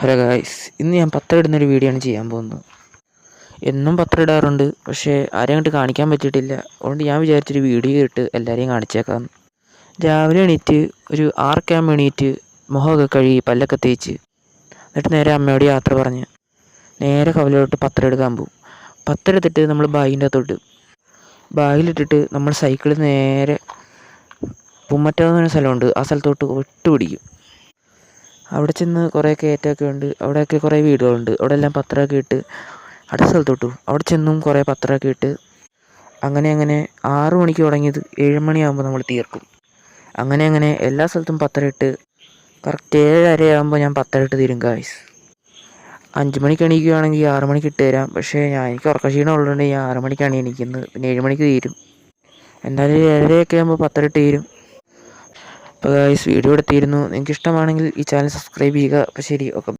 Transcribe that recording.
Hello guys, ഇന്ന് ഞാൻ പത്രം ഇടുന്നൊരു വീഡിയോ ആണ് ചെയ്യാൻ പോകുന്നത്. എന്നും പത്രം ഇടാറുണ്ട്, പക്ഷേ ആരെയും അങ്ങോട്ട് കാണിക്കാൻ പറ്റിയിട്ടില്ല. അതുകൊണ്ട് ഞാൻ വിചാരിച്ചൊരു വീഡിയോ ഇട്ട് എല്ലാവരെയും കാണിച്ചേക്കാമെന്ന്. രാവിലെ എണീറ്റ് ഒരു 6 എണീറ്റ് മുഖമൊക്കെ കഴുകി പല്ലൊക്കെ തേച്ച് എന്നിട്ട് നേരെ അമ്മയോട് യാത്ര പറഞ്ഞ് നേരെ കവലോട്ട് പത്രം എടുക്കാൻ പോകും. പത്രം എടുത്തിട്ട് നമ്മൾ ബാഗിൻ്റെ അകത്തോട്ട് ബാഗിലിട്ടിട്ട് നമ്മൾ സൈക്കിളിൽ നേരെ പുമ്മറ്റെന്ന് പറഞ്ഞ സ്ഥലമുണ്ട്, ആ സ്ഥലത്തോട്ട് ഒട്ടുപിടിക്കും. അവിടെ ചെന്ന് കുറേ കയറ്റമൊക്കെ ഉണ്ട്, അവിടെയൊക്കെ കുറേ വീടുകളുണ്ട്. അവിടെ എല്ലാം പത്രമൊക്കെ ഇട്ട് അടുത്ത സ്ഥലത്തോട്ട് പോകും. അവിടെ ചെന്നും കുറേ പത്രമൊക്കെ ഇട്ട് അങ്ങനെ 6 മണിക്ക് തുടങ്ങിയത് 7 മണിയാകുമ്പോൾ നമ്മൾ തീർക്കും. അങ്ങനെ എല്ലാ സ്ഥലത്തും പത്രം ഇട്ട് കറക്റ്റ് 7:30 ആകുമ്പോൾ ഞാൻ പത്രം ഇട്ട് തീരും ഗായ്സ്. 5 മണിക്ക് എണീക്കുകയാണെങ്കിൽ 6 മണിക്ക് ഇട്ട് തരാം. പക്ഷേ എനിക്ക് ഉറക്കക്ഷീണം ഉള്ളതുകൊണ്ട് ഞാൻ 6 മണിക്കാണ് എണീക്കുന്നത്. പിന്നെ 7 മണിക്ക് തീരും. എന്തായാലും 7:30 ആകുമ്പോൾ പത്രം ഇട്ട് തീരും. അപ്പോൾ ഗായ്സ്, വീഡിയോ എടുത്തിരുന്നു. നിങ്ങൾക്ക് ഇഷ്ടമാണെങ്കിൽ ഈ ചാനൽ സബ്സ്ക്രൈബ് ചെയ്യുക. അപ്പോൾ ശരി, ഓക്കെ.